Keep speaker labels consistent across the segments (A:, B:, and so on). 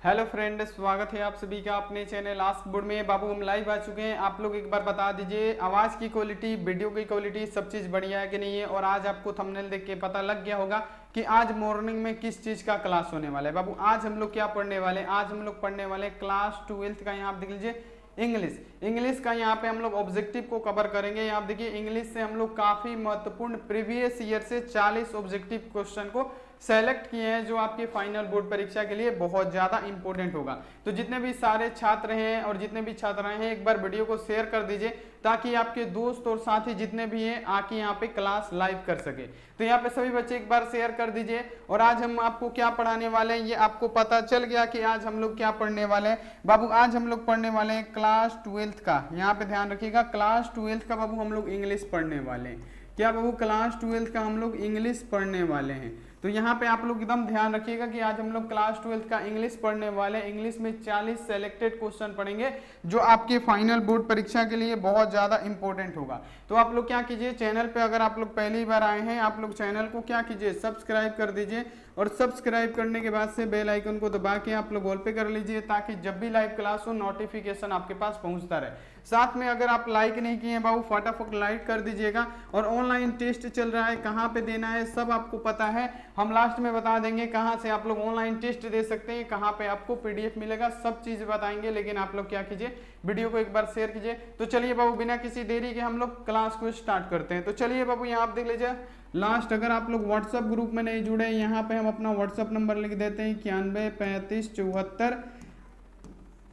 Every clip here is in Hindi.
A: हेलो फ्रेंड, स्वागत है आप सभी का अपने चैनल आस्क बोर्ड में। बाबू हम लाइव आ चुके हैं। आप लोग एक बार बता दीजिए आवाज़ की क्वालिटी, वीडियो की क्वालिटी सब चीज़ बढ़िया है कि नहीं है। और आज आपको थंबनेल देख के पता लग गया होगा कि आज मॉर्निंग में किस चीज़ का क्लास होने वाला है। बाबू आज हम लोग क्या पढ़ने वाले हैं? आज हम लोग पढ़ने वाले हैं क्लास 12th का। यहाँ आप देख लीजिए इंग्लिश का। यहाँ पे हम लोग ऑब्जेक्टिव को कवर करेंगे। यहाँ देखिए इंग्लिश से हम लोग काफ़ी महत्वपूर्ण प्रीवियस ईयर से 40 ऑब्जेक्टिव क्वेश्चन को सेलेक्ट किए हैं जो आपके फाइनल बोर्ड परीक्षा के लिए बहुत ज़्यादा इंपॉर्टेंट होगा। तो जितने भी सारे छात्र हैं और जितने भी छात्राएं हैं एक बार वीडियो को शेयर कर दीजिए ताकि आपके दोस्त और साथी जितने भी हैं आके यहाँ पे क्लास लाइव कर सके। तो यहाँ पे सभी बच्चे एक बार शेयर कर दीजिए। और आज हम आपको क्या पढ़ाने वाले हैं ये आपको पता चल गया कि आज हम लोग क्या पढ़ने वाले हैं। बाबू आज हम लोग पढ़ने वाले हैं क्लास 12th का। यहाँ पे ध्यान रखिएगा क्लास 12th का बाबू हम लोग इंग्लिश पढ़ने वाले हैं। क्या बाबू क्लास 12th का हम लोग इंग्लिश पढ़ने वाले हैं। तो यहाँ पे आप लोग एकदम ध्यान रखिएगा कि आज हम लोग क्लास 12th का इंग्लिश पढ़ने वाले हैं। इंग्लिश में 40 सेलेक्टेड क्वेश्चन पढ़ेंगे जो आपके फाइनल बोर्ड परीक्षा के लिए बहुत ज़्यादा इंपॉर्टेंट होगा। तो आप लोग क्या कीजिए, चैनल पे अगर आप लोग पहली बार आए हैं आप लोग चैनल को क्या कीजिए, सब्सक्राइब कर दीजिए। और सब्सक्राइब करने के बाद से बेल आइकन को दबा के आप लोग ऑल पे कर लीजिए ताकि जब भी लाइव क्लास हो नोटिफिकेशन आपके पास पहुंचता रहे। साथ में अगर आप लाइक नहीं किए हैं बाबू फटाफट लाइक कर दीजिएगा। और ऑनलाइन टेस्ट चल रहा है, कहाँ पे देना है सब आपको पता है। हम लास्ट में बता देंगे कहाँ से आप लोग ऑनलाइन टेस्ट दे सकते हैं, कहाँ पे आपको पीडीएफ मिलेगा, सब चीज़ बताएंगे। लेकिन आप लोग क्या कीजिए, वीडियो को एक बार शेयर कीजिए। तो चलिए बाबू बिना किसी देरी के हम लोग क्लास को स्टार्ट करते हैं। तो चलिए बाबू यहाँ आप देख लीजिए लास्ट, अगर आप लोग व्हाट्सअप ग्रुप में नहीं जुड़े यहाँ पे हम अपना व्हाट्सअप नंबर लिख देते हैं 91 35 74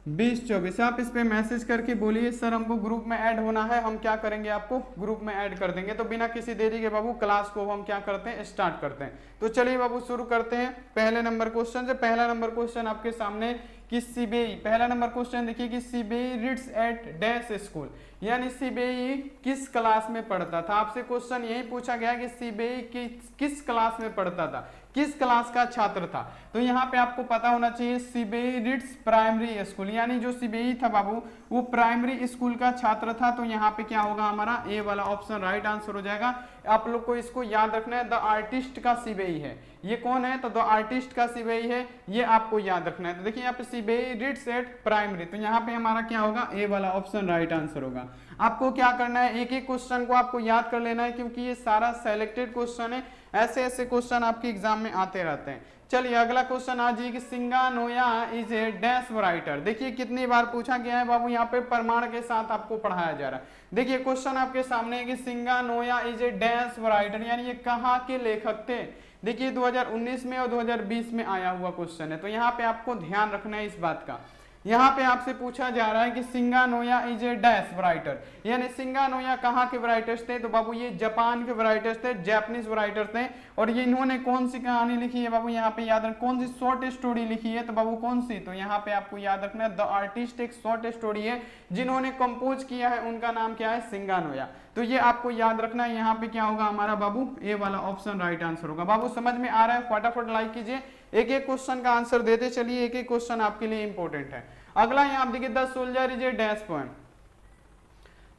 A: 20 24। आप इस पे मैसेज करके बोलिए सर हमको ग्रुप में ऐड होना है, हम क्या करेंगे आपको ग्रुप में ऐड कर देंगे। तो बिना किसी देरी के बाबू क्लास को हम क्या करते हैं, स्टार्ट करते हैं। तो चलिए बाबू शुरू करते हैं पहले नंबर क्वेश्चन से। पहला नंबर क्वेश्चन आपके सामने कि सीबीआई, पहला नंबर क्वेश्चन देखिए कि CBI reads at dash school, यानी सीबीआई किस क्लास में पढ़ता था। आपसे क्वेश्चन यही पूछा गया कि सीबीआई किस क्लास में पढ़ता था, किस क्लास का छात्र था। तो यहाँ पे आपको पता होना चाहिए सीबीआई रीड्स प्राइमरी स्कूल, यानी जो सीबीआई था बाबू वो प्राइमरी स्कूल का छात्र था। तो यहाँ पे क्या होगा, हमारा ए वाला ऑप्शन राइट आंसर हो जाएगा। आप लोग को इसको याद रखना है, द आर्टिस्ट का सीबीआई है। ये कौन है, तो द आर्टिस्ट का सीबीआई है, ये आपको याद रखना है। तो देखिए यहाँ पे सीबीआई रीड्स एट प्राइमरी, तो यहाँ पे हमारा क्या होगा, ए वाला ऑप्शन राइट आंसर होगा। आपको क्या करना है, एक एक क्वेश्चन को आपको याद कर लेना है क्योंकि ये सारा सेलेक्टेड क्वेश्चन है। ऐसे ऐसे क्वेश्चन आपके एग्जाम में आते रहते हैं। चलिए अगला क्वेश्चन आ जाइए कि सिंगानोया इज ए डैश राइटर। देखिए कितनी बार पूछा गया है बाबू, यहाँ पे प्रमाण के साथ आपको पढ़ाया जा रहा है। देखिए क्वेश्चन आपके सामने है कि सिंगानोया इज ए डैश राइटर, यानी ये कहाँ के लेखक थे। देखिए 2019 में और 2020 में आया हुआ क्वेश्चन है। तो यहाँ पे आपको ध्यान रखना है इस बात का। यहाँ पे आपसे पूछा जा रहा है कि सिंगानोया इज ए डैश राइटर, यानी सिंगानोया कहाँ के राइटर्स थे। तो बाबू ये जापान के राइटर्स थे, जापानीज राइटर्स थे। और ये इन्होंने कौन सी कहानी लिखी है बाबू, यहाँ पे याद रख, कौन सी शॉर्ट स्टोरी लिखी है। तो बाबू कौन सी, तो यहाँ पे आपको याद रखना है द आर्टिस्ट एक शॉर्ट स्टोरी है। जिन्होंने कंपोज किया है उनका नाम क्या है, सिंगानोया। तो ये आपको याद रखना है। यहाँ पे क्या होगा हमारा बाबू, ए वाला ऑप्शन राइट आंसर होगा। बाबू समझ में आ रहा है, फटाफट लाइक कीजिए। एक एक क्वेश्चन का आंसर देते चलिए, एक एक क्वेश्चन आपके लिए इंपॉर्टेंट है। अगला यहाँ आप देखिए the soldier is A dash poem.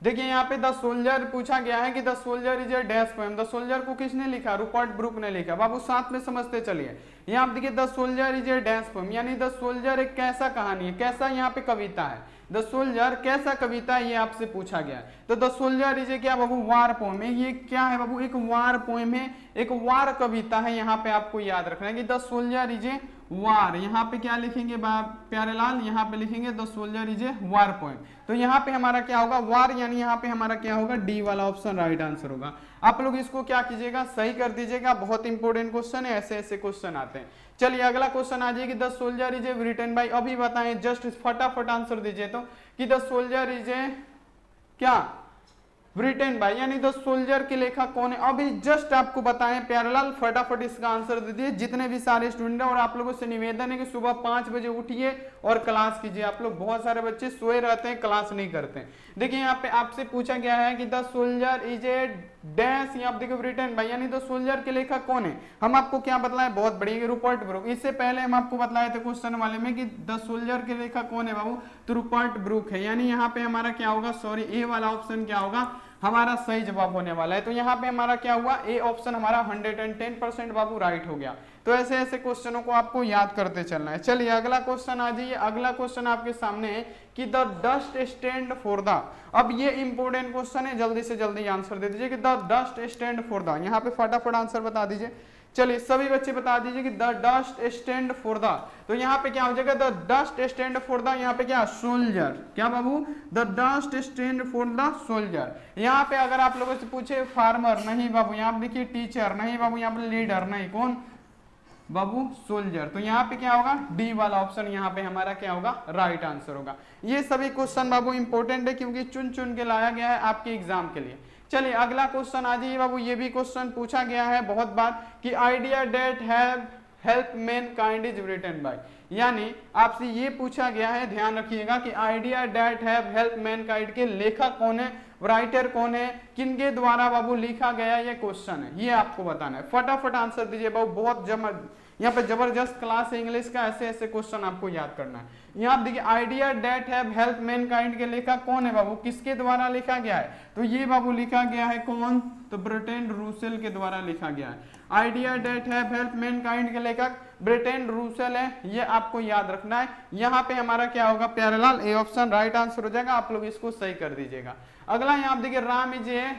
A: देखिए यहाँ पे द सोल्जर पूछा गया है कि the soldier is A dash poem. The soldier को किसने लिखा, रूपर्ट ब्रूक ने लिखा। बाबू साथ में समझते चलिए। यहाँ आप देखिए the soldier is A dash poem, यानी द सोल्जर एक कैसा कहानी है, कैसा यहाँ पे कविता है। द सोल्जर कैसा कविता है ये आपसे पूछा गया। तो द सोल्जर इज ए क्या बाबू, वार पोएम है। ये क्या है बाबू, एक वार पोएम है, एक वार कविता है। यहाँ पे आपको याद रखना है कि द सोल्जर इज ए वार। यहाँ पे क्या लिखेंगे प्यारे लाल, यहाँ पे लिखेंगे the soldier is A war poem. तो यहाँ पे हमारा क्या होगा, वार, यानी यहाँ पे हमारा क्या होगा, डी वाला ऑप्शन राइट आंसर होगा। आप लोग इसको क्या कीजिएगा, सही कर दीजिएगा। बहुत इंपॉर्टेंट क्वेश्चन है, ऐसे ऐसे क्वेश्चन आते हैं। चलिए अगला क्वेश्चन आ जाएगी the soldier is a written by, अभी बताएं जस्ट फटाफट आंसर दीजिए तो कि द सोल्जर इज ए क्या ब्रिटेन बाय, यानी द सोल्जर के लेखक कौन है। अभी जस्ट आपको बताएं प्यारेलाल, फटाफट इसका आंसर दे दिए जितने भी सारे स्टूडेंट हैं। और आप लोगों से निवेदन है कि सुबह 5 बजे उठिए और क्लास कीजिए। आप लोग बहुत सारे बच्चे सोए रहते हैं, क्लास नहीं करते हैं। देखिए यहाँ पे आपसे पूछा गया है कि the soldier is A dash, यहाँ देखो ब्रिटेन बाय, यानी द सोल्जर के लेखक कौन है। हम आपको क्या बतलाए, बहुत बढ़िया, रूपर्ट ब्रूक। इससे पहले हम आपको बतलाए थे क्वेश्चन वाले में कि द सोल्जर के लेखक कौन है बाबू, तो रूपर्ट ब्रूक है। यानी यहाँ पे हमारा क्या होगा, सॉरी ए वाला ऑप्शन क्या होगा, हमारा सही जवाब होने वाला है। तो यहाँ पे हमारा क्या हुआ, ए ऑप्शन हमारा 110% बाबू राइट हो गया। तो ऐसे ऐसे क्वेश्चनों को आपको याद करते चलना है। चलिए अगला क्वेश्चन आ जाइए। अगला क्वेश्चन आपके सामने है कि the dust stand for the, अब ये इंपॉर्टेंट क्वेश्चन है, जल्दी से जल्दी आंसर दे दीजिए कि the dust stand for the, यहाँ पे फटाफट आंसर बता दीजिए। चलिए सभी बच्चे बता दीजिए कि the dust stand for the, तो यहाँ पे क्या हो जाएगा, the dust stand for the, यहाँ पे क्या सोल्जर, क्या बाबू, the dust stand for the soldier. यहाँ पे अगर आप लोगों से पूछे फार्मर, नहीं बाबू, यहाँ पे देखिए टीचर, नहीं बाबू, यहाँ पे लीडर, नहीं, कौन बाबू, सोल्जर। तो यहाँ पे क्या होगा, डी वाला ऑप्शन यहाँ पे हमारा क्या होगा, राइट आंसर होगा। ये सभी क्वेश्चन बाबू इंपॉर्टेंट है क्योंकि चुन चुन के लाया गया है आपके एग्जाम के लिए। चलिए अगला क्वेश्चन आ जाइए बाबू, ये भी क्वेश्चन पूछा गया है बहुत बार कि idea that have help mankind is written by, यानी आपसे ये पूछा गया है, ध्यान रखिएगा कि idea that have help mankind के लेखक कौन है, राइटर कौन है, किनके द्वारा बाबू लिखा गया, ये क्वेश्चन है, ये आपको बताना है। फटाफट आंसर दीजिए बाबू, बहुत यहाँ पे जबरदस्त क्लास है इंग्लिश का, ऐसे ऐसे क्वेश्चन आपको याद करना है। यहाँ देखिए idea that have help mankind के लेखक कौन है बाबू, किसके द्वारा लिखा गया है, तो ये बाबू लिखा गया है कौन, तो बर्ट्रैंड रूसेल के द्वारा लिखा गया है। Idea that have help mankind के लेखक बर्ट्रैंड रूसेल है, ये आपको याद रखना है। यहाँ पे हमारा क्या होगा, Pyarelal, A option right answer हो जाएगा, आप लोग इसको सही कर दीजिएगा। अगला यहाँ देखिए Ram is a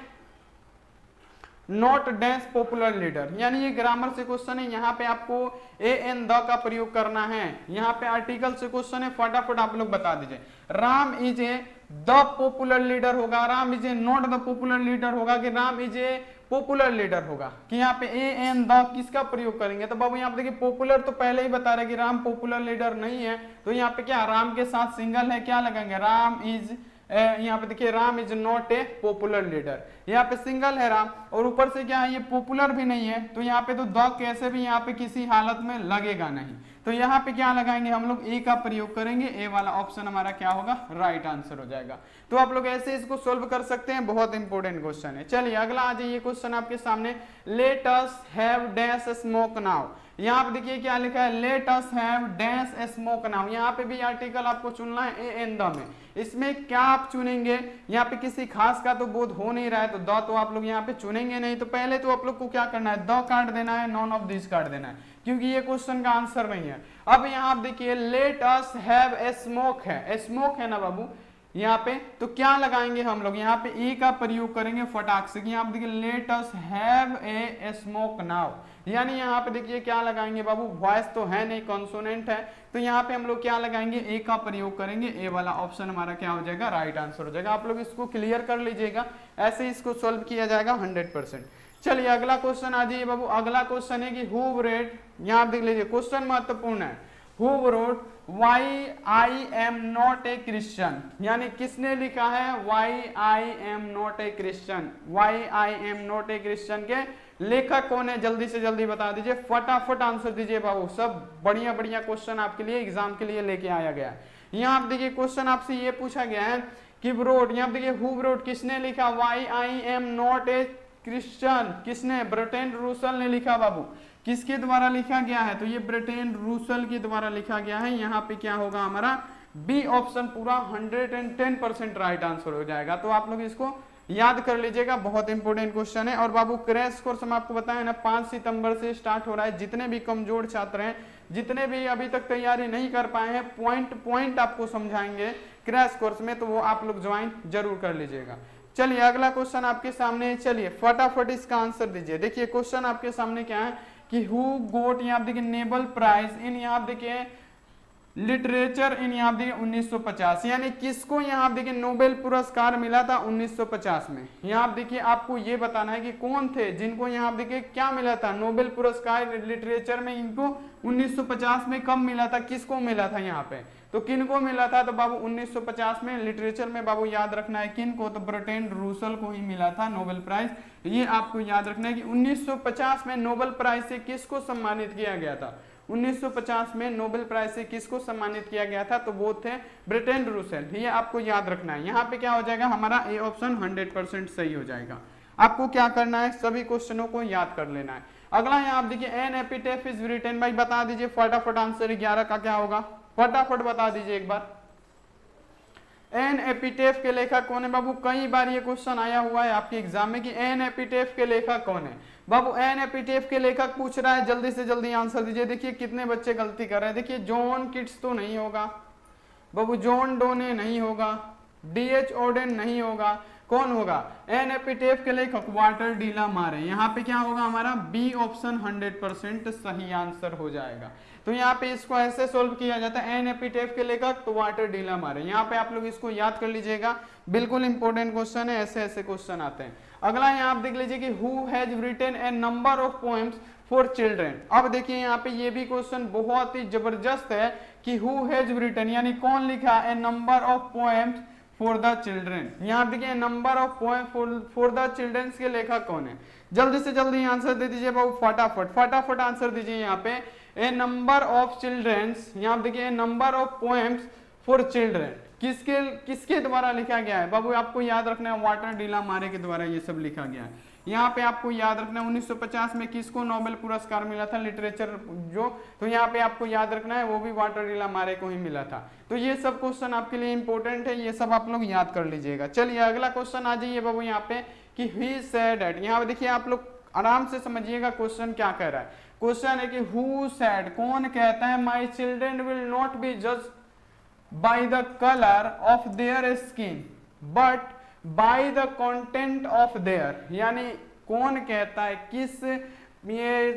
A: not dash popular leader, यानी ये ग्रामर से क्वेश्चन है, यहाँ पे आपको ए एन द का प्रयोग करना है। यहाँ पे आर्टिकल से क्वेश्चन है, फटाफट आप लोग बता दीजिए। Ram is a the popular leader होगा, Ram is a not the popular leader होगा, कि Ram is a popular leader होगा, कि यहाँ पे ए एन द किसका प्रयोग करेंगे, तो बाबू यहाँ पे देखिए पॉपुलर तो पहले ही बता रहे कि राम पॉपुलर लीडर नहीं है, तो यहाँ पे क्या राम के साथ सिंगल है, क्या लगाएंगे, राम इज, यहाँ पे देखिए Ram is not a popular leader, यहाँ पे सिंगल है राम, और ऊपर से क्या है, ये पॉपुलर भी नहीं है, तो यहाँ पे तो द कैसे भी यहाँ पे किसी हालत में लगेगा नहीं, तो यहाँ पे क्या लगाएंगे हम लोग, ए का प्रयोग करेंगे, ए वाला ऑप्शन हमारा क्या होगा, राइट आंसर हो जाएगा। तो आप लोग ऐसे इसको सोल्व कर सकते हैं, बहुत इंपॉर्टेंट क्वेश्चन है। चलिए अगला आ जाइए क्वेश्चन आपके सामने, let us have dash smoke now, यहाँ पे देखिए क्या लिखा है, let us have dash smoke now, यहाँ पे भी आर्टिकल आपको चुनना है ए एन द में, इसमें क्या आप चुनेंगे, यहाँ पे किसी खास का तो बोध हो नहीं रहा है, तो द तो आप लोग यहाँ पे चुनेंगे नहीं, तो पहले तो आप लोग को क्या करना है, द काट देना है, नॉन ऑफ दिस काट देना है, क्योंकि ये क्वेश्चन का आंसर नहीं है। अब यहाँ आप देखिए let us have a smoke है, स्मोक है ना बाबू यहाँ पे, तो क्या लगाएंगे हम लोग, यहाँ पे ए का प्रयोग करेंगे फटाक से, यहाँ पे देखिए let us have a smoke now, यानी यहाँ पे देखिए क्या लगाएंगे बाबू, वॉइस तो है नहीं, कॉन्सोनेंट है, तो यहाँ पे हम लोग क्या लगाएंगे, ए का प्रयोग करेंगे, ए वाला ऑप्शन हमारा क्या हो जाएगा, राइट आंसर हो जाएगा। आप लोग इसको क्लियर कर लीजिएगा, ऐसे इसको सोल्व किया जाएगा 100%। चलिए अगला क्वेश्चन आ जाइए बाबू, अगला क्वेश्चन है कि हु रेड, यहाँ देख लीजिए क्वेश्चन महत्वपूर्ण है, who wrote why I am not a Christian, यानी किसने लिखा है why I am not a Christian, why I am not a Christian के लेखक कौन है, जल्दी से जल्दी बता दीजिए, फटाफट आंसर दीजिए बाबू, सब बढ़िया बढ़िया क्वेश्चन आपके लिए एग्जाम के लिए लेके आया गया है। यहाँ आप देखिए क्वेश्चन आपसे ये पूछा गया है कि ब्रोड, यहाँ देखिए हु ब्रोड किसने लिखा, why I am not a Christian, किसने, बर्ट्रैंड रूसेल ने लिखा बाबू, किसके द्वारा लिखा गया है, तो ये बर्ट्रैंड रूसेल के द्वारा लिखा गया है। यहाँ पे क्या होगा हमारा बी ऑप्शन पूरा 110% राइट आंसर हो जाएगा। तो आप लोग इसको याद कर लीजिएगा, बहुत इंपॉर्टेंट क्वेश्चन है। और बाबू क्रैश कोर्स हम आपको बताएं ना 5 सितंबर से स्टार्ट हो रहा है, जितने भी कमजोर छात्र हैं, जितने भी अभी तक तैयारी नहीं कर पाए हैं, पॉइंट आपको समझाएंगे क्रैश कोर्स में, तो वो आप लोग ज्वाइन जरूर कर लीजिएगा। चलिए अगला क्वेश्चन आपके सामने, चलिए फटाफट इसका आंसर दीजिए। देखिए क्वेश्चन आपके सामने क्या है कि हु गोट, यहाँ देखिए नेबल प्राइज इन, यहाँ देखिए लिटरेचर इन, यहाँ देखिए 1950, यानी किसको यहाँ देखिए नोबेल पुरस्कार मिला था 1950 में। यहाँ देखिए आपको ये बताना है कि कौन थे जिनको यहाँ देखिए क्या मिला था नोबेल पुरस्कार लिटरेचर में, इनको 1950 में कब मिला था, किसको मिला था, यहाँ पे तो किनको मिला था, तो बाबू 1950 में लिटरेचर में बाबू याद रखना है किनको, तो बर्ट्रैंड रूसेल को ही मिला था नोबेल प्राइज। ये आपको याद रखना है कि 1950 में नोबेल प्राइज से किसको सम्मानित किया गया था, 1950 में नोबेल प्राइज से किसको सम्मानित किया गया था, तो वो थे बर्ट्रैंड रूसेल, ये आपको याद रखना है। यहाँ पे क्या हो जाएगा हमारा ए ऑप्शन 100% सही हो जाएगा। आपको क्या करना है, सभी क्वेश्चनों को याद कर लेना है। अगला यहाँ आप देखिए एन एपिटेफ इज रिटन बाय, बता दीजिए फटाफट आंसर 11 का क्या होगा, फटाफट बता दीजिए एक बार। एन एपिटेफ के लेखक कौन है बाबू? कई बार ये क्वेश्चन आया हुआ है आपके एग्जाम में कि एन एपिटेफ के लेखक कौन है बाबू? एन एपिटेफ के लेखक पूछ रहा है, जल्दी से जल्दी आंसर दीजिए। देखिए कितने बच्चे गलती कर रहे हैं। देखिए जॉन किट्स तो नहीं होगा बाबू, जॉन डोने नहीं होगा, डीएच ओडेन नहीं होगा, कौन होगा? एन एपिटेफ के लेखक वाटर डीला मारे। यहाँ पे क्या होगा हमारा? बी ऑप्शन 100% सही आंसर हो जाएगा। तो यहाँ पे इसको ऐसे सोल्व किया जाता है, एन एपिटेफ के लेखक तो वाटर डीला मारे। यहाँ पे आप लोग इसको याद कर लीजिएगा, बिल्कुल इंपॉर्टेंट क्वेश्चन है, ऐसे ऐसे क्वेश्चन आते हैं। अगला यहाँ आप देख लीजिए कि who has written a number of poems for children. अब देखिए यहाँ पे ये भी क्वेश्चन बहुत ही जबरदस्त है कि हु हैज रिटन यानी कौन लिखा a number of poems for the children. यहाँ देखिए number of poem for the children के लेखक कौन है? जल्दी से जल्दी आंसर दे दीजिए बाबू, फटाफट फटाफट आंसर दीजिए। यहाँ पे ए नंबर ऑफ चिल्ड्रेन्स, यहाँ देखिए number of poems for children किसके द्वारा लिखा गया है बाबू? आपको याद रखना है वाटर डीला मारे के द्वारा ये सब लिखा गया है। यहाँ पे आपको याद रखना है 1950 में किसको नोबेल पुरस्कार मिला था लिटरेचर जो, तो यहाँ पे आपको याद रखना है वो भी वाटर डीला मारे को ही मिला था। तो ये सब क्वेश्चन आपके लिए इंपॉर्टेंट है, ये सब आप लोग याद कर लीजिएगा। चलिए अगला क्वेश्चन आ जाइए बाबू यहाँ पे कि ही सेड एट। यहाँ देखिए आप लोग आराम से समझिएगा क्वेश्चन क्या कह रहा है। क्वेश्चन है कि हु सेड, कौन कहता है my children will not be जज by the colour of their skin but by the content of their. यानी कौन कहता है, किस ये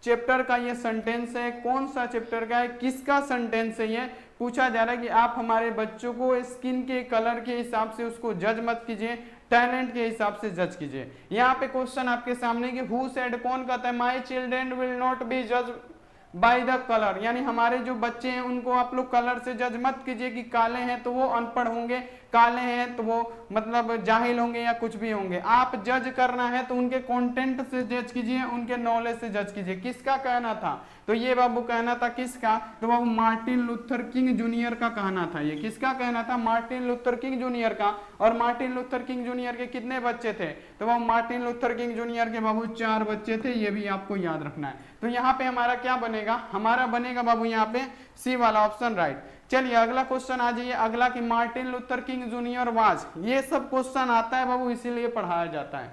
A: चैप्टर का ये सेंटेंस है, कौन सा चैप्टर का है, किसका सेंटेंस है? ये पूछा जा रहा है कि आप हमारे बच्चों को स्किन के कलर के हिसाब से उसको जज मत कीजिए, टैलेंट के हिसाब से जज कीजिए। यहाँ पे क्वेश्चन आपके सामने कि हु सेड, कौन कहता है my children will not be जज बाय द कलर, यानी हमारे जो बच्चे हैं उनको आप लोग कलर से जज मत कीजिए कि काले हैं तो वो अनपढ़ होंगे, काले हैं तो वो मतलब जाहिल होंगे या कुछ भी होंगे। आप जज करना है तो उनके कंटेंट से जज कीजिए, उनके नॉलेज से जज कीजिए। किसका कहना था? तो ये बाबू कहना था किसका? तो बाबू मार्टिन लूथर किंग जूनियर का कहना था। ये किसका कहना था? मार्टिन लूथर किंग जूनियर का। और मार्टिन लूथर किंग जूनियर के कितने बच्चे थे? तो बाबू मार्टिन लूथर किंग जूनियर के बाबू 4 बच्चे थे, ये भी आपको याद रखना है। तो यहाँ पे हमारा क्या बनेगा? हमारा बनेगा बाबू यहाँ पे सी वाला ऑप्शन राइट। चलिए अगला क्वेश्चन आ जाइए, अगला कि Martin Luther king junior was. ये सब क्वेश्चन आता है बाबू इसीलिए पढ़ाया जाता है,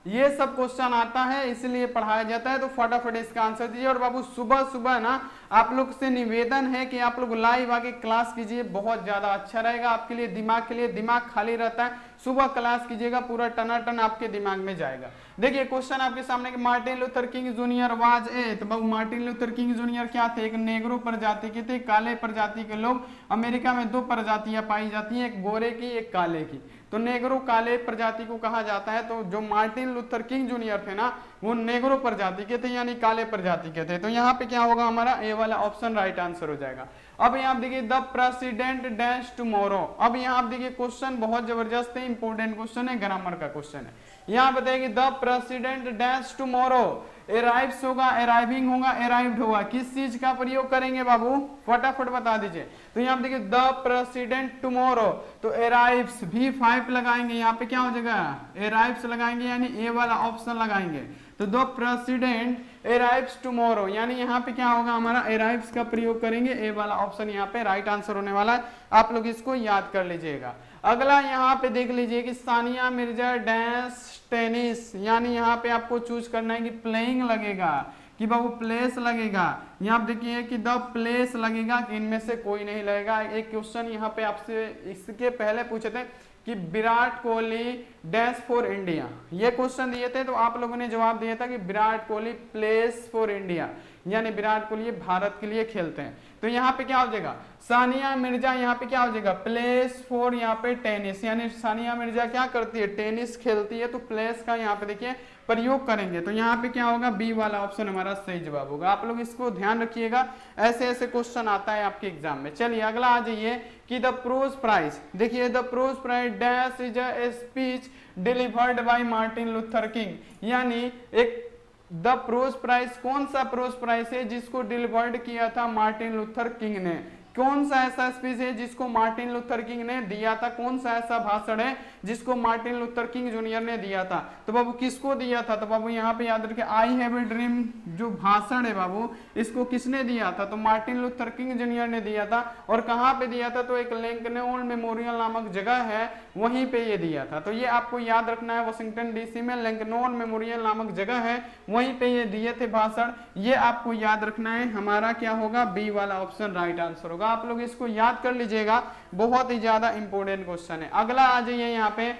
A: ये सब क्वेश्चन आता है इसलिए पढ़ाया जाता है। तो फटाफट इसका आंसर दीजिए। और बाबू सुबह सुबह ना आप लोग से निवेदन है कि आप लोग लाइव आके क्लास कीजिए, बहुत ज्यादा अच्छा रहेगा आपके लिए, दिमाग के लिए। दिमाग खाली रहता है, सुबह क्लास कीजिएगा, पूरा टनाटन आपके दिमाग में जाएगा। देखिए क्वेश्चन आपके सामने कि Martin Luther king junior was a, तो बाबू मार्टिन लूथर किंग जूनियर क्या थे? एक नेग्रो प्रजाति के थे, काले प्रजाति के लोग। अमेरिका में 2 प्रजातियां पाई जाती हैं, एक गोरे की एक काले की। तो नेग्रो काले प्रजाति को कहा जाता है। तो जो मार्टिन लूथर किंग जूनियर थे ना वो नेग्रो प्रजाति के थे, यानी काले प्रजाति के थे। तो यहाँ पे क्या होगा हमारा? ए वाला ऑप्शन राइट आंसर हो जाएगा। अब यहाँ आप देखिए द प्रेसिडेंट डैश टुमारो। अब यहाँ आप देखिए क्वेश्चन बहुत जबरदस्त है, इंपोर्टेंट क्वेश्चन है, ग्रामर का क्वेश्चन है। यहाँ बताइए the president dash tomorrow, arrives होगा, अराइविंग होगा, अराइव्ड होगा, किस चीज का प्रयोग करेंगे बाबू? फटाफट बता दीजिए। तो यहाँ देखिए द प्रेसिडेंट टुमारो, तो अराइव्स V5 लगाएंगे, यहाँ पे क्या हो जाएगा? अराइव्स लगाएंगे, यानी ए वाला ऑप्शन लगाएंगे। तो द प्रेसिडेंट अराइव्स टुमारो, यानी यहाँ पे क्या होगा हमारा? अराइव्स का प्रयोग करेंगे, ए वाला ऑप्शन यहाँ पे राइट आंसर होने वाला है। आप लोग इसको याद कर लीजिएगा। अगला यहाँ पे देख लीजिए कि सानिया मिर्जा डैश टेनिस, यानी यहाँ पे आपको चूज करना है कि प्लेइंग लगेगा कि बाबू प्लेस लगेगा। यहाँ देखिए कि द प्लेस लगेगा कि इनमें से कोई नहीं लगेगा। एक क्वेश्चन यहाँ पे आपसे इसके पहले पूछे थे कि Virat Kohli dash for India, ये क्वेश्चन दिए थे तो आप लोगों ने जवाब दिया था कि Virat Kohli place for India, यानी विराट कोहली भारत के लिए खेलते हैं। तो यहाँ पे क्या हो जाएगा? सानिया मिर्जा यहाँ पे क्या हो जाएगा? प्लेस फॉर यहाँ पे टेनिस, यानी सानिया मिर्जा क्या करती है? टेनिस खेलती है। तो प्लेस का यहाँ पे देखिए प्रयोग करेंगे। तो यहाँ पे क्या होगा? बी वाला ऑप्शन हमारा सही जवाब होगा। आप लोग इसको ध्यान रखिएगा, ऐसे ऐसे क्वेश्चन आता है आपके एग्जाम में। चलिए अगला आ जाइए कि द प्रोज प्राइज। देखिए the prose prize dash is a speech delivered by Martin Luther King, यानी एक द प्रोज प्राइज, कौन सा प्रोज प्राइज है जिसको डिलीवर्ड किया था मार्टिन लूथर किंग ने? कौन सा ऐसा स्पीच है जिसको मार्टिन लूथर किंग ने दिया था? कौन सा ऐसा भाषण है जिसको मार्टिन लूथर किंग जूनियर ने दिया था। तो बाबू किसको दिया था? तो बाबू यहाँ पे याद रखिए, आई हैव ए ड्रीम जो भाषण है बाबू, इसको किसने दिया था? तो मार्टिन लूथर किंग जूनियर ने दिया था। और कहाँ पे दिया था? तो एक लिंकन मेमोरियल नामक जगह है, वहीं पे ये दिया था। तो ये आपको याद रखना है, वाशिंगटन डीसी में लिंकन मेमोरियल नामक जगह है, वहीं पे ये दिए थे भाषण। ये आपको याद रखना है। हमारा क्या होगा? बी वाला ऑप्शन राइट आंसर होगा। आप लोग इसको याद कर लीजिएगा, बहुत ही ज्यादा इंपॉर्टेंट क्वेश्चन है। अगला आ जाइए यहाँ पे,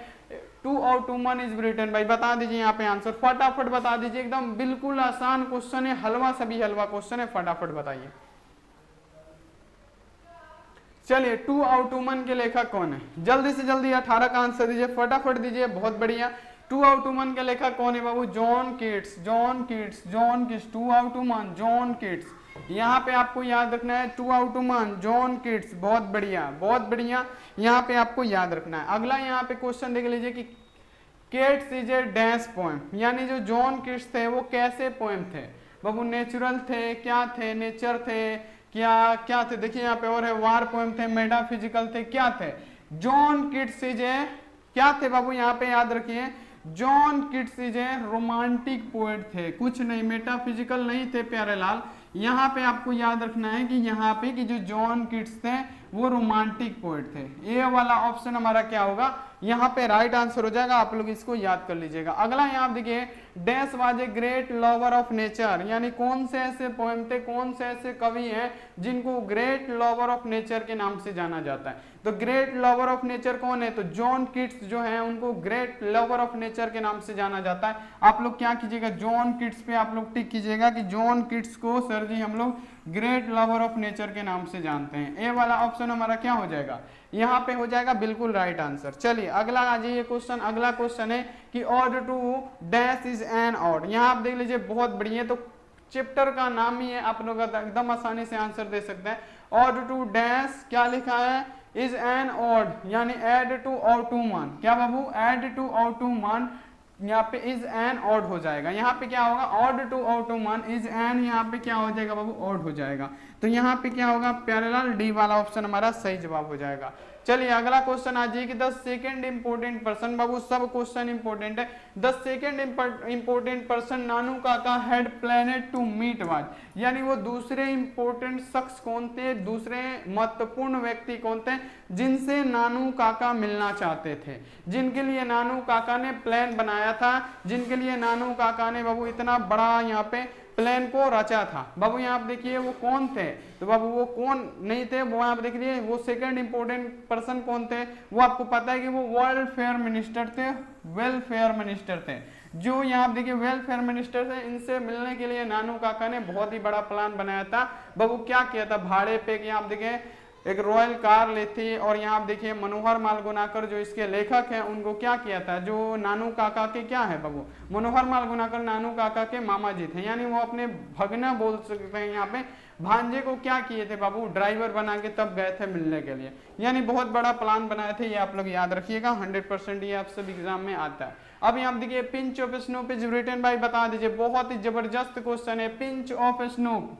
A: 2 और 2 1 इज रिटन बाई, बता दीजिए यहाँ पे आंसर, फटाफट बता दीजिए। एकदम बिल्कुल आसान क्वेश्चन है, हलवा सभी हलवा क्वेश्चन है, फटाफट बताइए। चलिए 2 और 2 1 के लेखक कौन है? जल्दी से जल्दी 18 का आंसर दीजिए, फटाफट दीजिए, बहुत बढ़िया। 2 और 2 1 के लेखक कौन है बाबू? John Keats, John Keats, John Keats. 2 और 2 1 जॉन कीट्स, यहाँ पे आपको याद रखना है 2 और 2 1 जॉन कीट्स, बहुत बढ़िया बहुत बढ़िया, यहाँ पे आपको याद रखना है। अगला यहाँ पे क्वेश्चन देख लीजिए कि केट्स इज ए डैश पोएम, यानी जो जॉन कीट्स थे वो कैसे पोएम थे बाबू? नेचुरल थे, क्या थे? नेचर थे, क्या थे? देखिए यहाँ पे और है, वार पोएम थे, मेटाफिजिकल थे, क्या थे? जॉन कीट्स इज ए क्या थे बाबू? यहाँ पे याद रखिए, John Keats is a romantic poet थे, कुछ नहीं, मेटाफिजिकल नहीं थे प्यारे लाल। यहाँ पे आपको याद रखना है कि यहाँ पे कि जो जॉन कीट्स थे वो रोमांटिक पोएट थे। ए वाला ऑप्शन हमारा क्या होगा? यहाँ पे राइट आंसर हो जाएगा, आप लोग इसको याद कर लीजिएगा। अगला यहाँ देखिए, dash was a great lover of nature, यानी कौन से ऐसे पोएम थे, कौन से ऐसे कवि हैं जिनको ग्रेट लवर ऑफ नेचर के नाम से जाना जाता है? तो ग्रेट लवर ऑफ नेचर कौन है? तो जॉन कीट्स जो है उनको ग्रेट लवर ऑफ नेचर के नाम से जाना जाता है। आप लोग क्या कीजिएगा, जॉन कीट्स पे आप लोग टिक कीजिएगा कि जॉन कीट्स को सर जी हम लोग ग्रेट लवर ऑफ नेचर के नाम से जानते हैं। ए वाला ऑप्शन हमारा क्या हो जाएगा? यहाँ पे हो जाएगा बिल्कुल राइट आंसर। चलिए अगला आ जाइए क्वेश्चन। अगला क्वेश्चन है कि ode to dash is an ode, यहाँ आप देख लीजिए, बहुत बढ़िया। तो चैप्टर का नाम ही है, आप लोग एकदम आसानी से आंसर दे सकते हैं। ऑड टू डैश क्या लिखा है? इज एन ऑड, यानी एड टू और टू वन, क्या बाबू? एड टू और टू वन, यहाँ पे इज एन ऑड हो जाएगा। यहाँ पे क्या होगा? ऑड टू और टू वन इज एन, यहाँ पे क्या हो जाएगा बाबू? ऑड हो जाएगा। तो यहाँ पे क्या होगा प्यारे लाल? डी वाला ऑप्शन हमारा सही जवाब हो जाएगा। चलिए अगला क्वेश्चन आ जाइए कि द सेकंड इंपोर्टेंट पर्सन, बाबू सब क्वेश्चन इंपोर्टेंट है। द सेकंड इंपोर्टेंट पर्सन नानू काका हैड प्लानेड टू मीट वाज, यानी वो दूसरे इंपोर्टेंट शख्स कौन थे, दूसरे महत्वपूर्ण व्यक्ति कौन थे जिनसे नानू काका मिलना चाहते थे, जिनके लिए नानू काका ने प्लान बनाया था, जिनके लिए नानू काका ने बाबू इतना बड़ा यहाँ पे प्लान को रचा था। बाबू यहाँ आप देखिए वो कौन थे? तो बाबू वो कौन नहीं थे, वो आप देख लीजिए, वो सेकंड इंपोर्टेंट पर्सन कौन थे? वो आपको पता है कि वो वेलफेयर मिनिस्टर थे, वेलफेयर मिनिस्टर थे। जो यहाँ आप देखिए वेलफेयर मिनिस्टर थे, इनसे मिलने के लिए नानू काका ने बहुत ही बड़ा प्लान बनाया था। बाबू क्या किया था? भाड़े पे यहाँ आप देखिए एक रॉयल कार ली थी, और यहाँ आप देखिए मनोहर मालगुनाकर जो इसके लेखक हैं उनको क्या किया था? जो नानू काका के क्या है बाबू? मनोहर मालगुनाकर नानू काका के मामा जी थे, यानी वो अपने भगना बोल सकते हैं यहाँ पे, भांजे को क्या किए थे बाबू? ड्राइवर बना के तब गए थे मिलने के लिए, यानी बहुत बड़ा प्लान बनाए थे। ये आप लोग याद रखिएगा, 100% ये आप सब एग्जाम में आता है। अब यहाँ देखिए pinch of snuff is written by, बता दीजिए, बहुत ही जबरदस्त क्वेश्चन है। पिंच ऑफ स्नूप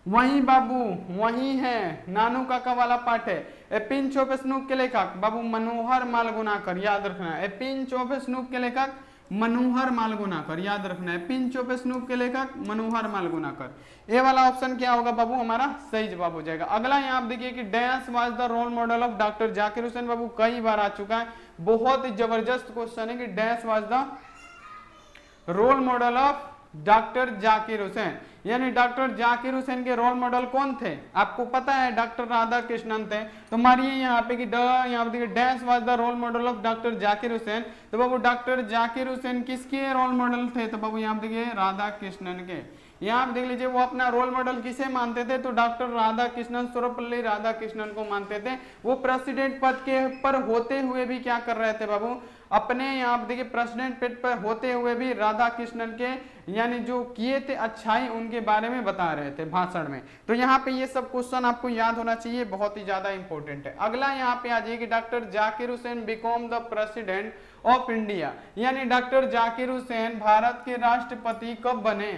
A: वही बाबू, वही है, नानू काका वाला पार्ट है। ए पिंच ऑफ स्नूप के लेखक बाबू मनोहर मालगुनाकर, याद रखना है। ए पिंच ऑफ स्नूप के लेखक मनोहर मालगुनाकर, याद रखना है। पिंच ऑफ स्नूप के लेखक मनोहर मालगुनाकर। ए वाला ऑप्शन क्या होगा बाबू? हमारा सही जवाब हो जाएगा। अगला यहाँ आप देखिए कि dash was the role model of doctor Zakir Hussain, बाबू कई बार आ चुका है, बहुत ही जबरदस्त क्वेश्चन है कि dash was the role model of doctor Zakir Hussain, यानी डॉक्टर जाकिर हुसैन के रोल मॉडल कौन थे? आपको पता है डॉक्टर राधा कृष्णन थे। तो मारिए यहाँ पे कि यहाँ पे dash was the role model of doctor Zakir Hussain. तो बाबू डॉक्टर जाकिर हुसैन किसके रोल मॉडल थे? तो बाबू यहाँ देखिए राधा कृष्णन के। यहाँ आप देख लीजिए वो अपना रोल मॉडल किसे मानते थे? तो डॉक्टर राधा कृष्णन, सर्वपल्ली राधा कृष्णन को मानते थे। वो प्रेसिडेंट पद के पर होते हुए भी क्या कर रहे थे बाबू? अपने यहाँ आप देखिए प्रेसिडेंट पद पर होते हुए भी राधा कृष्णन के यानी जो किए थे अच्छाई उनके बारे में बता रहे थे भाषण में। तो यहाँ पे ये सब क्वेश्चन आपको याद होना चाहिए, बहुत ही ज्यादा इंपॉर्टेंट है। अगला यहाँ पे आ जाइए कि doctor Zakir Hussain become the president of India, यानी डॉक्टर जाकिर हुसैन भारत के राष्ट्रपति कब बने?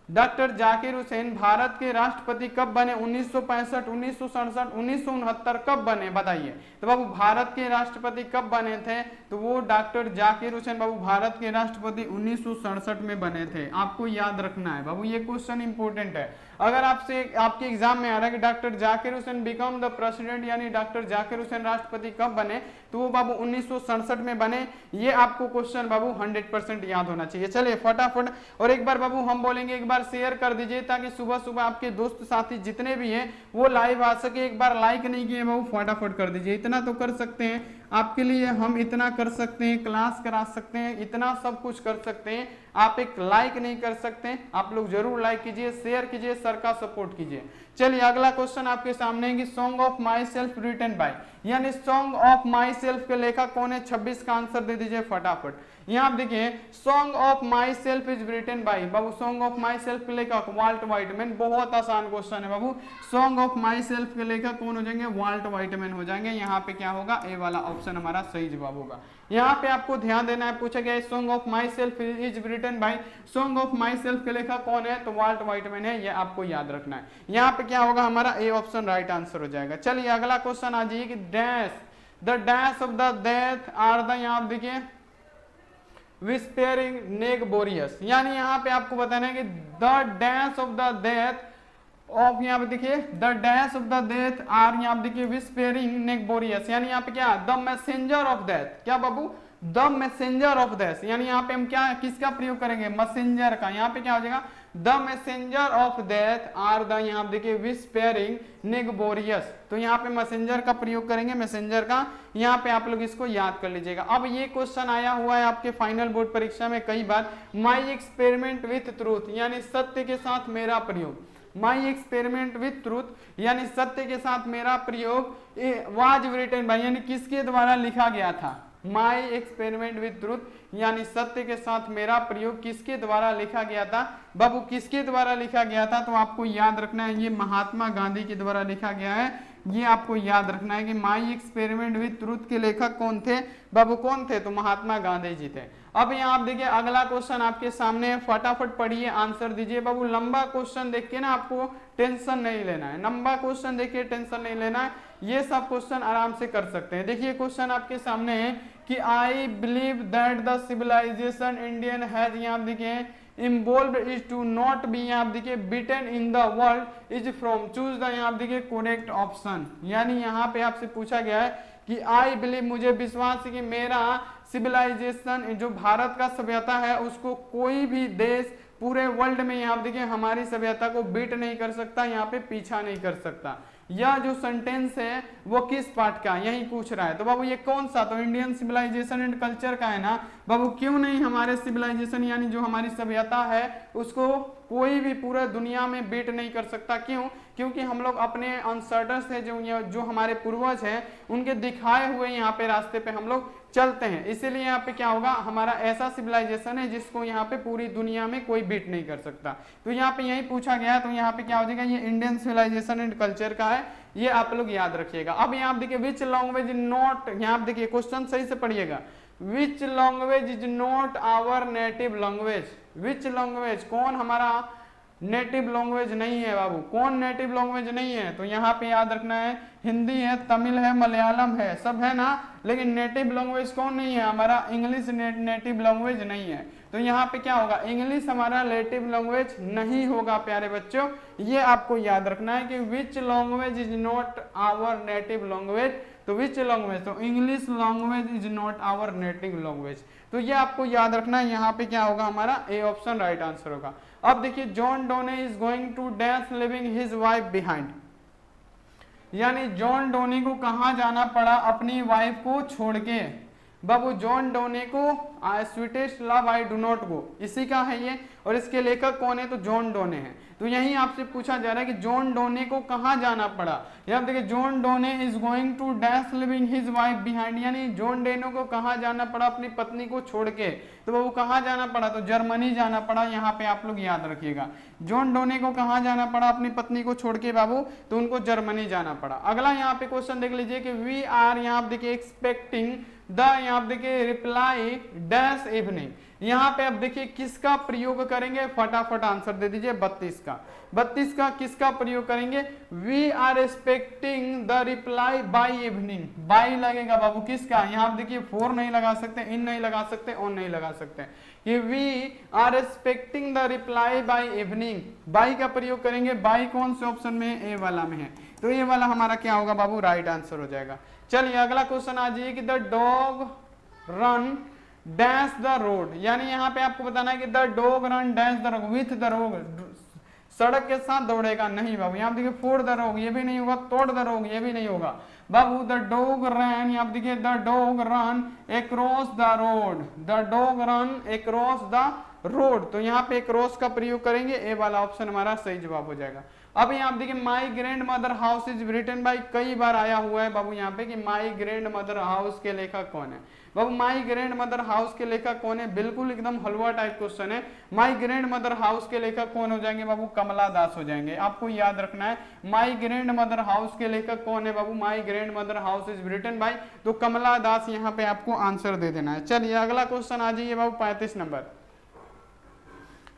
A: डॉक्टर जाकिर हुसैन भारत के राष्ट्रपति कब बने? 1965, 1967, 1969 कब बने बताइए। तो बाबू भारत के राष्ट्रपति कब बने थे? तो वो डॉक्टर जाकिर हुसैन बाबू भारत के राष्ट्रपति 1967 में बने थे। आपको याद रखना है बाबू, ये क्वेश्चन इंपॉर्टेंट है। अगर आपसे आपके एग्जाम में आ रहा है कि doctor Zakir Hussain become the president, यानी डॉक्टर जाकिर हुसैन राष्ट्रपति कब बने, तो वो बाबू 1967 में बने। ये आपको क्वेश्चन बाबू 100% याद होना चाहिए। चलिए फटाफट, और एक बार बाबू हम बोलेंगे एक बार शेयर कर दीजिए ताकि सुबह सुबह आपके दोस्त साथी जितने भी हैं वो लाइव आ सके। एक बार लाइक नहीं किए बाबू फटाफट कर दीजिए। इतना तो कर सकते हैं आपके लिए, हम इतना कर सकते हैं, क्लास करा सकते हैं, इतना सब कुछ कर सकते हैं। आप एक लाइक नहीं कर सकते, आप लोग जरूर लाइक कीजिए, शेयर कीजिए, सर का सपोर्ट कीजिए। चलिए अगला क्वेश्चन आपके सामने है कि song of myself written by, यानी सॉन्ग ऑफ माई सेल्फ के लेखक कौन है? 26 का आंसर दे दीजिए फटाफट। यहाँ आप देखिए song of myself is written by, बाबू सॉन्ग ऑफ माई सेल्फ के लेखक वाल्ट व्हाइटमैन। बहुत आसान क्वेश्चन है बाबू, सॉन्ग ऑफ माई सेल्फ के लेखक कौन हो जाएंगे? वाल्ट व्हाइटमैन हो जाएंगे। यहाँ पे क्या होगा? ए वाला ऑप्शन हमारा सही जवाब होगा। यहाँ पे आपको ध्यान देना है, पूछा गया है song of myself is written by, song of myself के लेखक कौन है? तो वाल्ट व्हाइटमैन है, ये आपको याद रखना है। यहाँ पे क्या होगा? हमारा ए ऑप्शन राइट आंसर हो जाएगा। चलिए अगला क्वेश्चन आ जाइए कि dash the dash of the death are the, यहाँ आप देखिए विस्पेरिंग नेक बोरियस, यानी यहाँ पे आपको बताना है कि the dash of the death of, यहाँ पे देखिए the dash of the death are, यहाँ पे देखिए विस्पेरिंग नेक बोरियस, यानी यहाँ पे क्या? The messenger of death. क्या बाबू? द मैसेंजर ऑफ डेथ, यानी यहाँ पे हम क्या किसका प्रयोग करेंगे? मैसेंजर का। यहाँ पे क्या हो जाएगा? The messenger of death are the, यहाँ पे देखिए विस्पेरिंग नेक बोरियस। तो यहाँ पे मैसेंजर का प्रयोग करेंगे, मैसेंजर का। यहाँ पे आप लोग इसको याद कर लीजिएगा। अब ये क्वेश्चन आया हुआ है आपके फाइनल बोर्ड परीक्षा में कई बार, माई एक्सपेरिमेंट विथ ट्रूथ, यानी सत्य के साथ मेरा प्रयोग। माई एक्सपेरिमेंट विथ ट्रूथ यानी सत्य के साथ मेरा प्रयोग वाज रिटन बाय, यानी किसके द्वारा लिखा गया था? माई एक्सपेरिमेंट विथ ट्रूथ यानी सत्य के साथ मेरा प्रयोग किसके द्वारा लिखा गया था? बाबू किसके द्वारा लिखा गया था? तो आपको याद रखना है ये महात्मा गांधी के द्वारा लिखा गया है। ये आपको याद रखना है कि माई एक्सपेरिमेंट विथ ट्रूथ के लेखक कौन थे? बाबू कौन थे? तो महात्मा गांधी जी थे। अब यहाँ आप देखिए अगला क्वेश्चन आपके सामने है, फटाफट पढ़िए, आंसर दीजिए। बाबू लंबा क्वेश्चन देख के ना आपको टेंशन नहीं लेना है, लंबा क्वेश्चन देखिए टेंशन नहीं लेना है, ये सब क्वेश्चन आराम से कर सकते हैं। देखिए क्वेश्चन आपके सामने है कि I believe that the civilization Indian has, यहाँ देखिए involved is to not be, यहाँ आप देखिए beaten in the world is from, choose the, यहाँ आप देखिए correct option। यानी यहाँ पे आपसे पूछा गया है कि आई बिलीव, मुझे विश्वास है कि मेरा सिविलाइजेशन, जो भारत का सभ्यता है, उसको कोई भी देश पूरे वर्ल्ड में, यहाँ देखिए हमारी सभ्यता को बीट नहीं कर सकता, यहाँ पे पीछा नहीं कर सकता। यह जो सेंटेंस है वो किस पार्ट का, यही पूछ रहा है। तो बाबू ये कौन सा? तो इंडियन सिविलाइजेशन एंड कल्चर का है ना बाबू। क्यों नहीं? हमारे सिविलाइजेशन यानी जो हमारी सभ्यता है उसको कोई भी पूरा दुनिया में बीट नहीं कर सकता। क्यों? क्योंकि हम लोग अपने अनसर्टस है, जो हमारे पूर्वज हैं उनके दिखाए हुए यहाँ पे रास्ते पे हम लोग चलते हैं। इसीलिए यहाँ पे क्या होगा? हमारा ऐसा सिविलाइजेशन है जिसको यहाँ पे पूरी दुनिया में कोई बीट नहीं कर सकता। तो यहाँ पे यही पूछा गया है, तो यहाँ पे क्या हो जाएगा? ये इंडियन सिविलाइजेशन एंड कल्चर का है, ये आप लोग याद रखिएगा। अब यहाँ आप देखिए विच लैंग्वेज नॉट, यहाँ आप देखिए क्वेश्चन सही से पढ़िएगा, which language is not our native language. Which language, कौन हमारा नेटिव लैंग्वेज नहीं है बाबू? कौन नेटिव लैंग्वेज नहीं है? तो यहाँ पे याद रखना है हिंदी है, तमिल है, मलयालम है, सब है ना, लेकिन नेटिव लैंग्वेज कौन नहीं है? हमारा इंग्लिश नेटिव लैंग्वेज नहीं है। तो यहाँ पे क्या होगा? इंग्लिश हमारा नेटिव लैंग्वेज नहीं होगा प्यारे बच्चों, ये आपको याद रखना है कि which language is not our native language. तो विच लैंग्वेज, तो English language is not our native language. तो ये आपको याद रखना है। यहाँ पे क्या होगा? हमारा ए ऑप्शन राइट आंसर होगा। अब देखिए John Donne is going to dash leaving his wife behind, यानी जॉन डोने को कहाँ जाना पड़ा अपनी वाइफ को छोड़ के? बाबू जॉन डोने को I sweetest love I do not go, इसी का है ये, और इसके लेखक कौन है? तो जॉन डोने हैं। तो यही आपसे पूछा जा रहा है कि जॉन डोने को कहाँ जाना पड़ा। यहाँ देखिए John Donne is going to dash leaving his wife behind, यानी जॉन डोने को कहाँ जाना पड़ा अपनी पत्नी को छोड़ के? तो वो कहाँ जाना पड़ा? तो जर्मनी जाना पड़ा। यहाँ पे आप लोग याद रखिएगा, जॉन डोने को कहाँ जाना पड़ा अपनी पत्नी को छोड़ के बाबू? तो उनको जर्मनी जाना पड़ा। अगला यहाँ पे क्वेश्चन देख लीजिए कि वी आर, यहाँ आप देखिए एक्सपेक्टिंग द, यहाँ आप देखिए रिप्लाई डैश इवनिंग, यहाँ पे अब देखिए किसका प्रयोग करेंगे, फटाफट आंसर दे दीजिए 32 का। 32 का किसका प्रयोग करेंगे, we are expecting the reply by evening, by लगेगा बाबू किसका, यहाँ देखिए फोर नहीं लगा सकते, इन नहीं लगा सकते, ऑन नहीं लगा सकते, कि we are expecting the reply by evening, by का प्रयोग करेंगे। बाय कौन से ऑप्शन में है, ए वाला में है, तो ये वाला हमारा क्या होगा बाबू, राइट आंसर हो जाएगा। चलिए अगला क्वेश्चन आ जाइए कि the dog run dash the road, यानी यहाँ पे आपको बताना है कि the dog run dash the road with the road, सड़क के साथ दौड़ेगा, नहीं बाबू यहाँ देखिए फोड़ द रोग, ये भी नहीं होगा, तोड़ द रोग, ये भी नहीं होगा बाबू। द डॉग रन, यहाँ देखिए the dog run across the road, the dog run across the road, तो यहाँ पे क्रॉस का प्रयोग करेंगे, ए वाला ऑप्शन हमारा सही जवाब हो जाएगा। अब यहाँ देखिए my grand mother house is written by, कई बार आया हुआ है बाबू यहाँ पे कि माई ग्रैंड मदर हाउस के लेखक कौन है बाबू, माई ग्रैंड मदर हाउस के लेखक कौन है, बिल्कुल एकदम हलवा टाइप क्वेश्चन है। माई ग्रैंड मदर हाउस के लेखक कौन हो जाएंगे बाबू, कमला दास हो जाएंगे, आपको याद रखना है। माई ग्रैंड मदर हाउस के लेखक कौन है बाबू, my grand mother house is written by, तो कमला दास यहाँ पे आपको आंसर दे देना है। चलिए अगला क्वेश्चन आ जाइए बाबू 35 नंबर।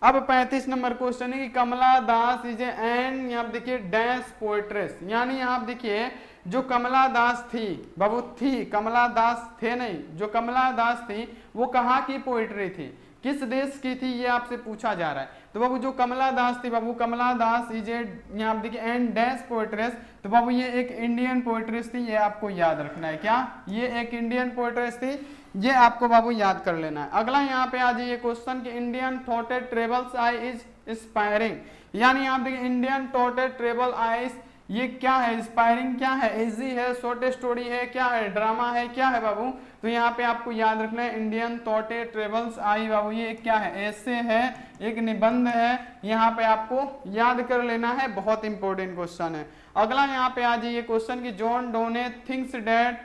A: अब 35 नंबर क्वेश्चन है कि कमला दास इज एन, यहाँ देखिए डैश पोएट्रेस, यानी यहाँ देखिए जो कमला दास थी बाबू, थी कमला दास थे नहीं, जो कमला दास थी वो कहाँ की पोएट्री थी, किस देश की थी, ये आपसे पूछा जा रहा है। तो बाबू जो कमला दास थी बाबू, कमला दास इज ए, यहाँ देखिए एंड डैश पोएट्रेस, तो बाबू ये एक इंडियन पोएट्रेस थी, ये आपको याद रखना है, क्या ये एक इंडियन पोएट्रेस थी, ये आपको बाबू याद कर लेना है। अगला यहाँ पे आ जाइए क्वेश्चन कि Indian thoughted travels I is inspiring, यानी आप देखिए इंडियन थॉटेड ट्रेवल आइज, ये क्या है, इंस्पायरिंग क्या है, इजी है, शॉर्ट स्टोरी है, क्या है, ड्रामा है, क्या है बाबू, तो यहाँ पे आपको याद रखना है इंडियन थॉटेड ट्रेवल्स आई बाबू, ये क्या है, ऐसे है, एक निबंध है, यहाँ पे आपको याद कर लेना है, बहुत इंपॉर्टेंट क्वेश्चन है। अगला यहाँ पे आ जाइए क्वेश्चन कि John Donne thinks that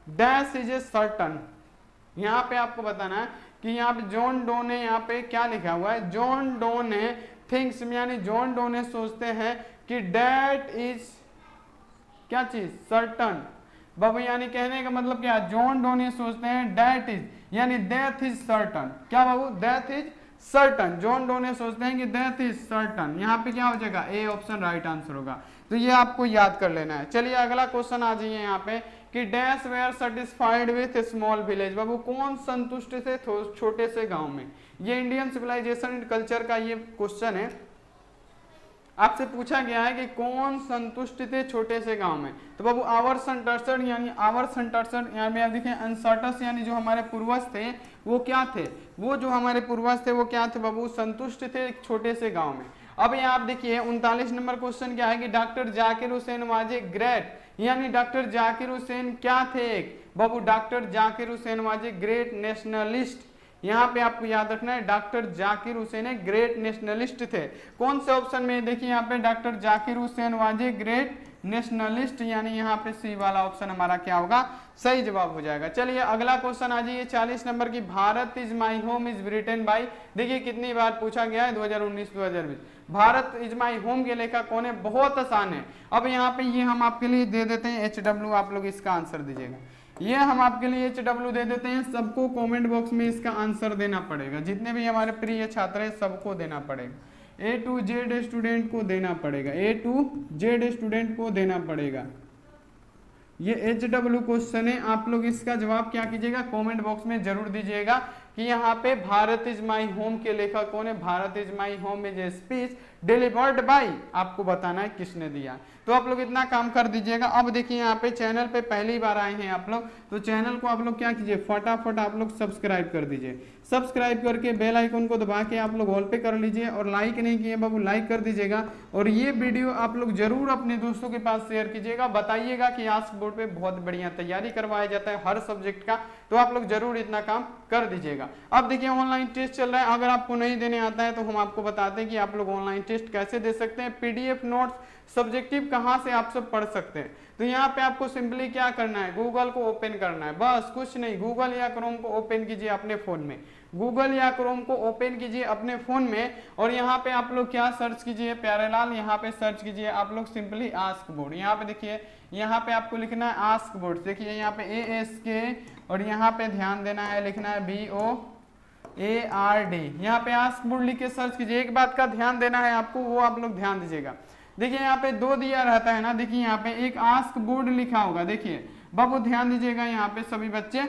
A: dash is a certain, यहाँ पे आपको बताना है कि यहाँ पे जॉन डो ने यहाँ पे क्या लिखा हुआ है, जॉन डो ने थिंक्स, यानी जॉन डो ने सोचते हैं कि डेट इज क्या चीज, सर्टन बाबू, यानी कहने का मतलब क्या, जॉन डो ने सोचते हैं डेट इज, यानी डेथ इज सर्टन, क्या बाबू, death is certain, John Donne सोचते हैं कि डेथ इज सर्टन, यहाँ पे क्या हो जाएगा, ए ऑप्शन राइट आंसर होगा, तो ये आपको याद कर लेना है। चलिए अगला क्वेश्चन आ जाइए यहाँ पे कि dash were satisfied with small village, बाबू कौन संतुष्ट थे छोटे से गांव में, ये इंडियन सिविलाइजेशन एंड कल्चर का ये क्वेश्चन है, आपसे पूछा गया है कि कौन संतुष्ट थे छोटे से गांव में, तो बाबू आवर संटर्सर, यानी आवर संटर्सर, यहाँ पे आप देखें अनसर्टस, यानी जो हमारे पूर्वज थे वो क्या थे, वो जो हमारे पूर्वज थे वो क्या थे बाबू, संतुष्ट थे एक छोटे से गांव में। अब यहाँ आप देखिए 39 नंबर क्वेश्चन क्या है कि doctor Zakir Hussain was a great, यानी डॉक्टर जाकिर हुसैन क्या थे एक बाबू, doctor Zakir Hussain was a great nationalist, यहाँ पे आपको याद रखना है डॉक्टर जाकिर हुसैन एक ग्रेट नेशनलिस्ट थे, कौन से ऑप्शन में, देखिए यहाँ पे doctor Zakir Hussain was a great nationalist, यानी यहाँ पे सी वाला ऑप्शन हमारा क्या होगा, सही जवाब हो जाएगा। चलिए अगला क्वेश्चन आ जाइए 40 नंबर की, Bharat is my home is written by, देखिए कितनी बार पूछा गया है, 2019-2020, भारत इज माई होम के लेखक कौन है, बहुत आसान है। अब यहाँ पे ये हम आपके लिए दे देते हैं HW, आप लोग इसका आंसर दीजिएगा, ये हम आपके लिए HW दे देते हैं, सबको कमेंट बॉक्स में इसका आंसर देना पड़ेगा, जितने भी हमारे प्रिय छात्र हैं सबको देना पड़ेगा, A to Z स्टूडेंट को देना पड़ेगा, A to Z स्टूडेंट को देना पड़ेगा, ये HW क्वेश्चन है, आप लोग इसका जवाब क्या कीजिएगा, कमेंट बॉक्स में जरूर दीजिएगा कि यहाँ पे भारत इज माई होम के लेखक कौन है, Bharat is my home is a speech delivered bye, आपको बताना है किसने दिया, तो आप लोग इतना काम कर दीजिएगा। अब देखिए यहाँ पे चैनल पे पहली बार आए हैं आप लोग, तो चैनल को आप लोग क्या कीजिए, फटाफट आप लोग सब्सक्राइब कर दीजिए, सब्सक्राइब करके बेल आइकन को दबा के आप लोग ऑल पे कर लीजिए, और लाइक नहीं किए बाबू लाइक कर दीजिएगा, और ये वीडियो आप लोग जरूर अपने दोस्तों के पास शेयर कीजिएगा, बताइएगा कि आस्क बोर्ड पे बहुत बढ़िया तैयारी करवाया जाता है हर सब्जेक्ट का, तो आप लोग जरूर इतना काम कर दीजिएगा। अब देखिए ऑनलाइन टेस्ट चल रहा है, अगर आपको नहीं देने आता है तो हम आपको बताते हैं कि आप लोग ऑनलाइन टेस्ट कैसे दे सकते हैं, PDF नोट्स सब्जेक्टिव कहाँ से आप सब पढ़ सकते हैं। तो यहाँ पे आपको सिंपली क्या करना है, गूगल को ओपन करना है, बस कुछ नहीं, गूगल या क्रोम को ओपन कीजिए अपने फोन में, गूगल या क्रोम को ओपन कीजिए अपने फोन में, और यहाँ पे आप लोग क्या सर्च कीजिए, प्यारेलाल यहाँ पे सर्च कीजिए आप लोग सिंपली आस्क बोर्ड, यहाँ पे देखिए यहाँ पे आपको लिखना है आस्क बोर्ड, देखिए यहाँ पे ASK, और यहाँ पे ध्यान देना है लिखना है ARD, यहाँ पे आस्क बोर्ड लिख के सर्च कीजिए। एक बात का ध्यान देना है आपको, वो आप लोग ध्यान दीजिएगा। देखिए यहाँ पे 2 दिया रहता है ना, देखिए यहाँ पे एक आस्क बोर्ड लिखा होगा, देखिए बाबू ध्यान दीजिएगा यहाँ पे सभी बच्चे,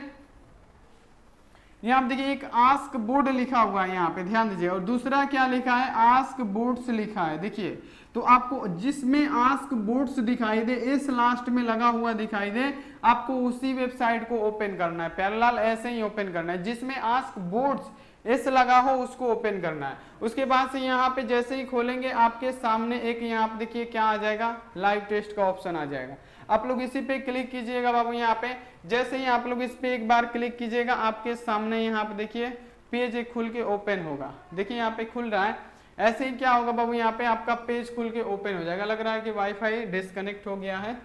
A: यहाँ पे देखिए एक आस्क बोर्ड लिखा हुआ है यहाँ पे, ध्यान दीजिए। और दूसरा क्या लिखा है, आस्क बोर्ड्स लिखा है। देखिए तो आपको जिसमें आस्क बोर्ड्स दिखाई दे, इस लास्ट में लगा हुआ दिखाई दे, आपको उसी वेबसाइट को ओपन करना है। पैरेलल ऐसे ही ओपन करना है, जिसमें आस्क बोर्ड्स इस लगा हो उसको ओपन करना है। उसके बाद से यहाँ पे जैसे ही खोलेंगे आपके सामने एक यहाँ पे देखिए क्या आ जाएगा, लाइव टेस्ट का ऑप्शन आ जाएगा। आप लोग इसी पे क्लिक कीजिएगा बाबू। यहाँ पे जैसे ही आप लोग इस पे एक बार क्लिक कीजिएगा, आपके सामने यहाँ पे देखिए पेज एक खुल के ओपन होगा। देखिए यहाँ पे खुल रहा है, ऐसे ही क्या होगा बाबू, यहाँ पे आपका पेज खुल के ओपन हो जाएगा। लग रहा है कि वाईफाई डिस्कनेक्ट हो गया है,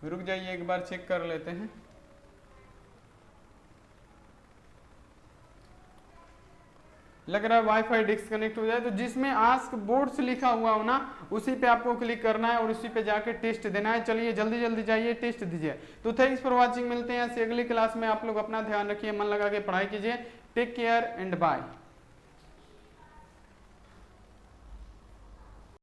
A: रुक जाइए एक बार चेक कर लेते हैं। लग रहा है वाईफाई डिस्कनेक्ट हो जाए, तो जिसमें आस्क बोर्ड्स लिखा हुआ हो ना, उसी पे आपको क्लिक करना है और उसी पे जाके टेस्ट देना है। चलिए जल्दी जल्दी जाइए टेस्ट दीजिए। तो थैंक्स फॉर वाचिंग, मिलते हैं ऐसी अगली क्लास में। आप लोग अपना ध्यान रखिए, मन लगा के पढ़ाई कीजिए। Take care and bye.